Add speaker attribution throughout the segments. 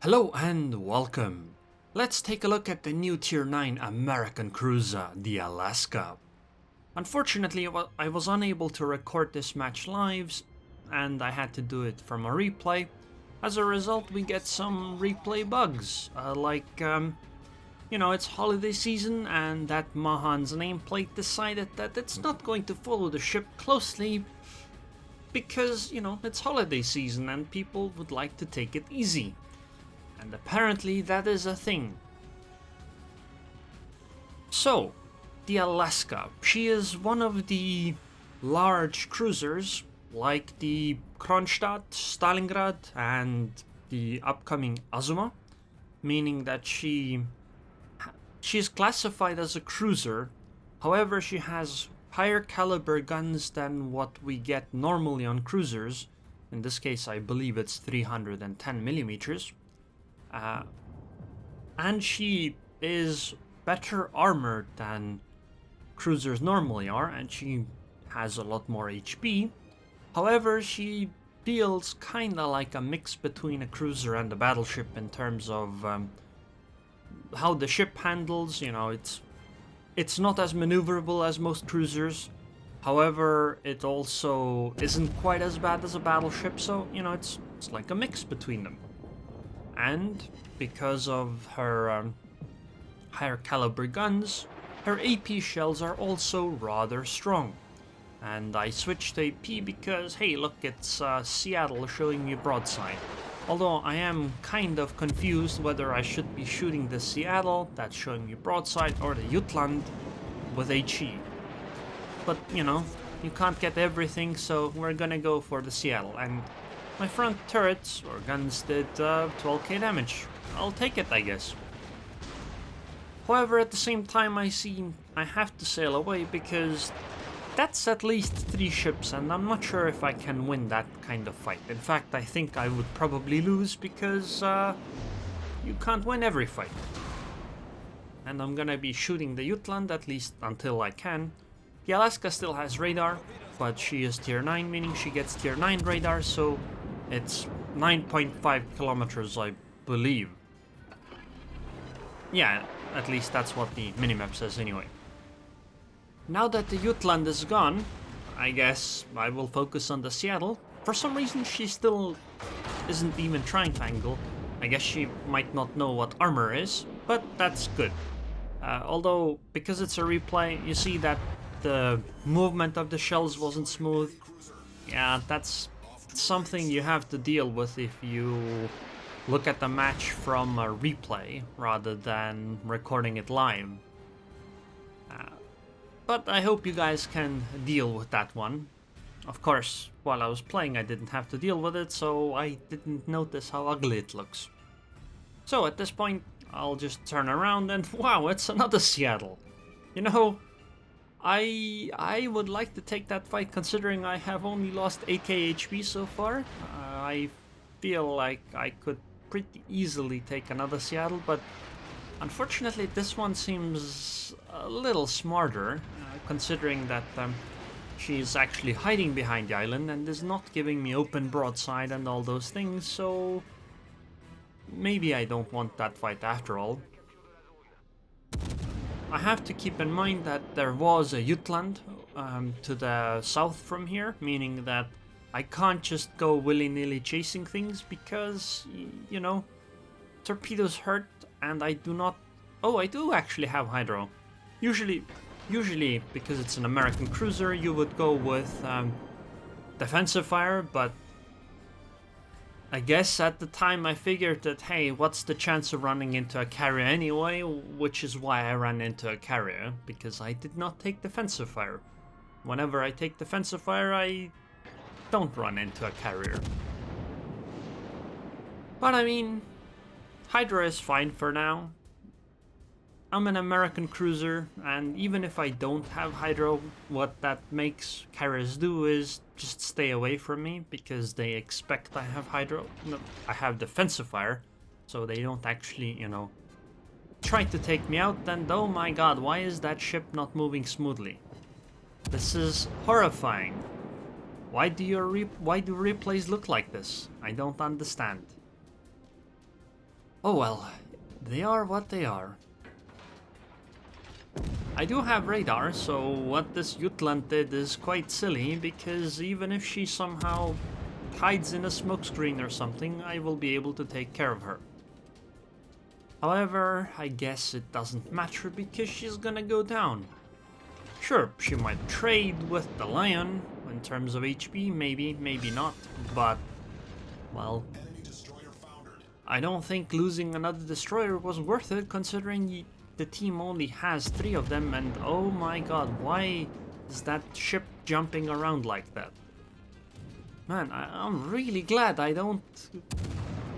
Speaker 1: Hello and welcome. Let's take a look at the new Tier 9 American cruiser, the Alaska. Unfortunately, I was unable to record this match live, and I had to do it from a replay. As a result, we get some replay bugs, it's holiday season and that Mahan's nameplate decided that it's not going to follow the ship closely because, it's holiday season and people would like to take it easy. And apparently that is a thing. So, the Alaska. She is one of the large cruisers like the Kronstadt, Stalingrad, and the upcoming Azuma, meaning that she is classified as a cruiser. However, she has higher caliber guns than what we get normally on cruisers. In this case, I believe it's 310 millimeters. And she is better armored than cruisers normally are, and she has a lot more HP. However, she feels kinda like a mix between a cruiser and a battleship in terms of how the ship handles. It's not as maneuverable as most cruisers. However, it also isn't quite as bad as a battleship, so it's like a mix between them. And because of her higher caliber guns, her AP shells are also rather strong. And I switched to AP because, hey look, it's Seattle showing me broadside. Although I am kind of confused whether I should be shooting the Seattle that's showing me broadside or the Jutland with HE. But you can't get everything, so we're gonna go for the Seattle. And my front turrets or guns did 12k damage. I'll take it, I guess. However, at the same time, I have to sail away because that's at least 3 ships, and I'm not sure if I can win that kind of fight. In fact, I think I would probably lose because you can't win every fight. And I'm gonna be shooting the Jutland at least until I can. The Alaska still has radar, but she is tier 9, meaning she gets tier 9 radar, so it's 9.5 kilometers, I believe. Yeah, at least that's what the minimap says anyway. Now that the Jutland is gone, I guess I will focus on the Seattle. For some reason she still isn't even trying to angle. I guess she might not know what armor is, but that's good. Although, because it's a replay, you see that the movement of the shells wasn't smooth. Yeah, that's something you have to deal with if you look at the match from a replay rather than recording it live. But I hope you guys can deal with that one. Of course, while I was playing I didn't have to deal with it, so I didn't notice how ugly it looks. So at this point, I'll just turn around and wow, it's another Seattle. I would like to take that fight considering I have only lost 8k HP so far. I feel like I could pretty easily take another Seattle, but unfortunately this one seems a little smarter, considering that she's actually hiding behind the island and is not giving me open broadside and all those things, so maybe I don't want that fight after all. I have to keep in mind that there was a Jutland to the south from here, meaning that I can't just go willy-nilly chasing things because, torpedoes hurt and I do not... Oh, I do actually have hydro. Usually, because it's an American cruiser, you would go with defensive fire, but I guess at the time I figured that, hey, what's the chance of running into a carrier anyway, which is why I ran into a carrier, because I did not take defensive fire. Whenever I take defensive fire, I don't run into a carrier. But I mean, Hydra is fine for now. I'm an American cruiser, and even if I don't have Hydro, what that makes carriers do is just stay away from me, because they expect I have Hydro. No, I have defensive fire, so they don't actually, try to take me out. And oh my god, why is that ship not moving smoothly? This is horrifying. Why do replays look like this? I don't understand. Oh well, they are what they are. I do have radar, so what this Jutland did is quite silly, because even if she somehow hides in a smokescreen or something, I will be able to take care of her. However, I guess it doesn't matter because she's gonna go down. Sure, she might trade with the Lion in terms of HP, maybe, maybe not, but, well, I don't think losing another destroyer was worth it, considering the team only has 3 of them, and oh my god, why is that ship jumping around like that? Man, I'm really glad I don't,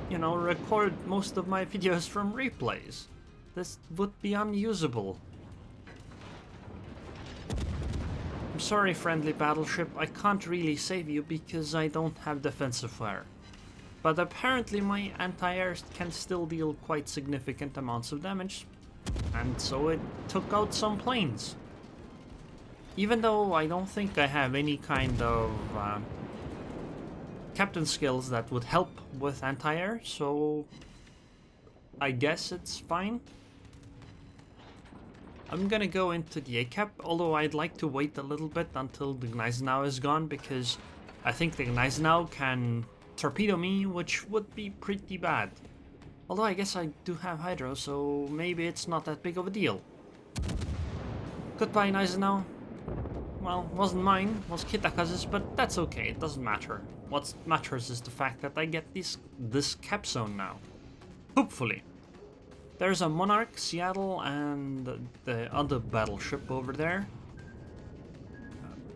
Speaker 1: you know, record most of my videos from replays. This would be unusable. I'm sorry, friendly battleship, I can't really save you because I don't have defensive fire. But apparently my anti-air can still deal quite significant amounts of damage, and so it took out some planes. Even though I don't think I have any kind of captain skills that would help with anti-air, so I guess it's fine. I'm gonna go into the A-cap, although I'd like to wait a little bit until the Gneisenau is gone, because I think the Gneisenau can torpedo me, which would be pretty bad. Although I guess I do have Hydro, so maybe it's not that big of a deal. Goodbye, Gneisenau. Well, wasn't mine, was Kitakazu's, but that's okay, it doesn't matter. What matters is the fact that I get this cap zone now. Hopefully. There's a Monarch, Seattle, and the other battleship over there.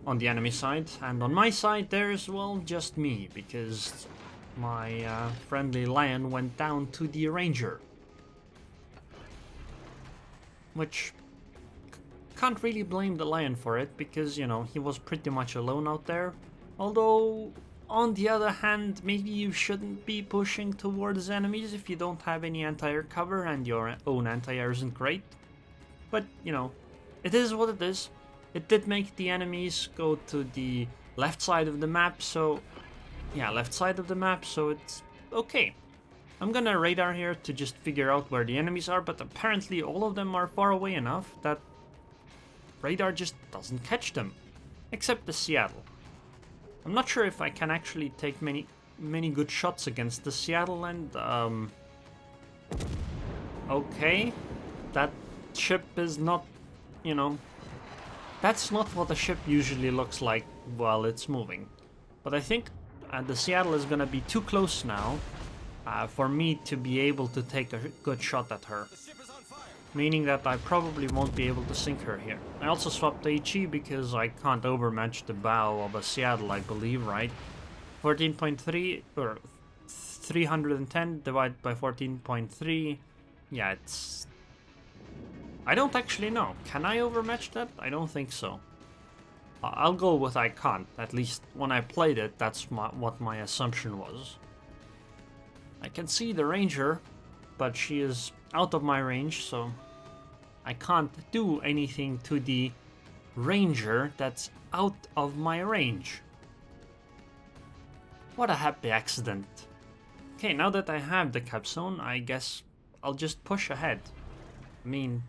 Speaker 1: On the enemy side, and on my side there's, well, just me, because my friendly Lion went down to the Ranger. Which, can't really blame the Lion for it, because, you know, he was pretty much alone out there. Although, on the other hand, maybe you shouldn't be pushing towards enemies if you don't have any anti-air cover and your own anti-air isn't great. But, you know, it is what it is. It did make the enemies go to the left side of the map, so... yeah, left side of the map, so it's okay. I'm gonna radar here to just figure out where the enemies are, but apparently all of them are far away enough that radar just doesn't catch them. Except the Seattle. I'm not sure if I can actually take many good shots against the Seattle, and okay, that ship is not, you know, that's not what a ship usually looks like while it's moving. But I think the Seattle is gonna be too close now for me to be able to take a good shot at her. Meaning that I probably won't be able to sink her here. I also swapped HE because I can't overmatch the bow of a Seattle, I believe, right? 14.3 or 310 divided by 14.3. Yeah, it's... I don't actually know. Can I overmatch that? I don't think so. I'll go with I can't. At least when I played it, that's what my assumption was. I can see the Ranger, but she is out of my range, so I can't do anything to the Ranger that's out of my range. What a happy accident. Okay, now that I have the cap zone, I guess I'll just push ahead. I mean,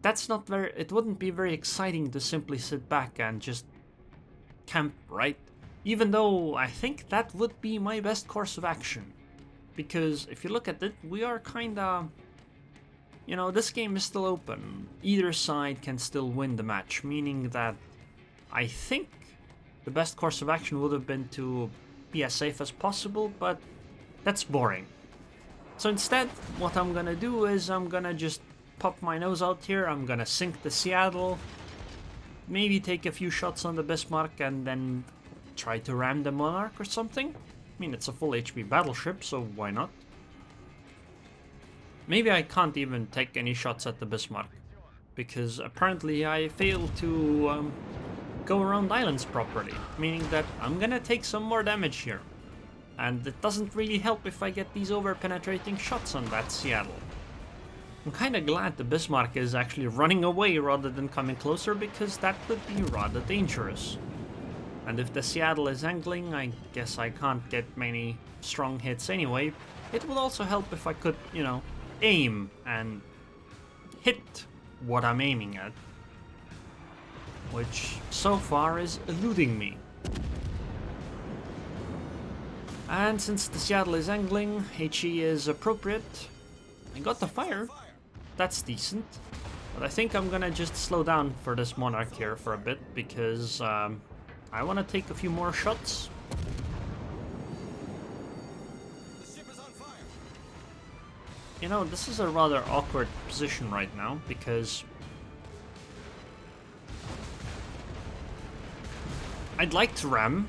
Speaker 1: that's not very... it wouldn't be very exciting to simply sit back and just camp, right? Even though I think that would be my best course of action. Because if you look at it, we are kinda... you know, this game is still open. Either side can still win the match, meaning that I think the best course of action would have been to be as safe as possible, but that's boring. So instead, what I'm gonna do is I'm gonna just pop my nose out here, I'm gonna sink the Seattle, maybe take a few shots on the Bismarck, and then try to ram the Monarch or something. I mean, it's a full HP battleship, so why not? Maybe I can't even take any shots at the Bismarck, because apparently I failed to go around islands properly, meaning that I'm gonna take some more damage here. And it doesn't really help if I get these over-penetrating shots on that Seattle. I'm kinda glad the Bismarck is actually running away rather than coming closer, because that could be rather dangerous. And if the Seattle is angling, I guess I can't get many strong hits anyway. It would also help if I could, you know, aim and hit what I'm aiming at. Which so far is eluding me. And since the Seattle is angling, HE is appropriate. I got the fire. That's decent. But I think I'm gonna just slow down for this Monarch here for a bit because I want to take a few more shots.
Speaker 2: The ship is on fire.
Speaker 1: You know, this is a rather awkward position right now because I'd like to ram,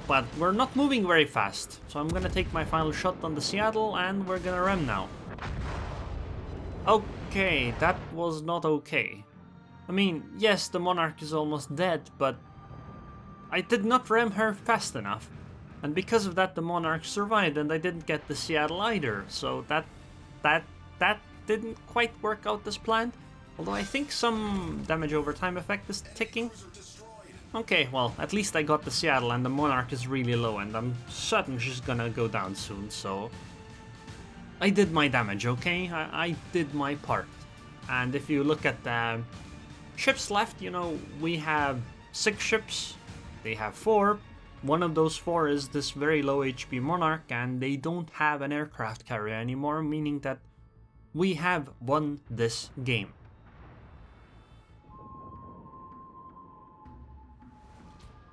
Speaker 1: but we're not moving very fast. So I'm gonna take my final shot on the Seattle and we're gonna ram now. Okay, that was not okay. I mean, yes, the Monarch is almost dead, but I did not ram her fast enough. And because of that, the Monarch survived and I didn't get the Seattle either. So that didn't quite work out as planned. Although I think some damage over time effect is ticking. Okay, well, at least I got the Seattle and the Monarch is really low and I'm certain she's gonna go down soon, so I did my damage, okay? I did my part. And if you look at the ships left, you know, we have 6 ships, they have 4. One of those 4 is this very low HP Monarch, and they don't have an aircraft carrier anymore, meaning that we have won this game.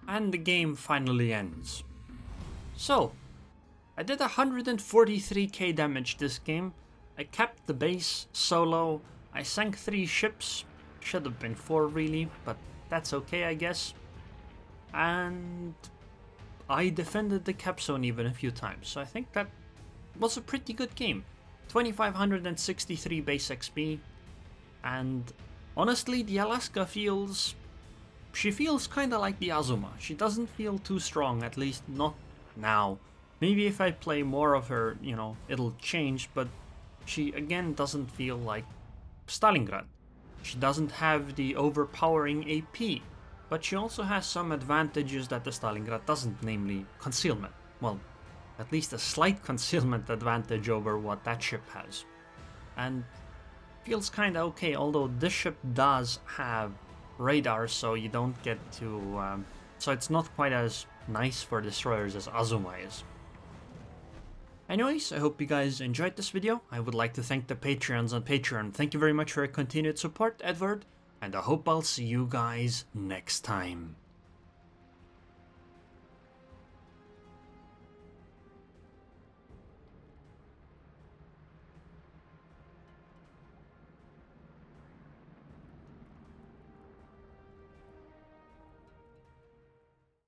Speaker 1: And the game finally ends. So, I did 143k damage this game. I kept the base solo. I sank 3 ships. Should have been 4 really, but that's okay I guess. And I defended the cap zone even a few times, so I think that was a pretty good game. 2563 base XP, and honestly the Alaska feels kinda like the Azuma. She doesn't feel too strong, at least not now. Maybe if I play more of her, you know, it'll change, but she again doesn't feel like Stalingrad. She doesn't have the overpowering AP, but she also has some advantages that the Stalingrad doesn't, namely concealment. Well, at least a slight concealment advantage over what that ship has. And feels kinda okay, although this ship does have radar, so you don't get to... so it's not quite as nice for destroyers as Azuma is. Anyways, I hope you guys enjoyed this video. I would like to thank the Patreons on Patreon. Thank you very much for your continued support, Edward, and I hope I'll see you guys next time.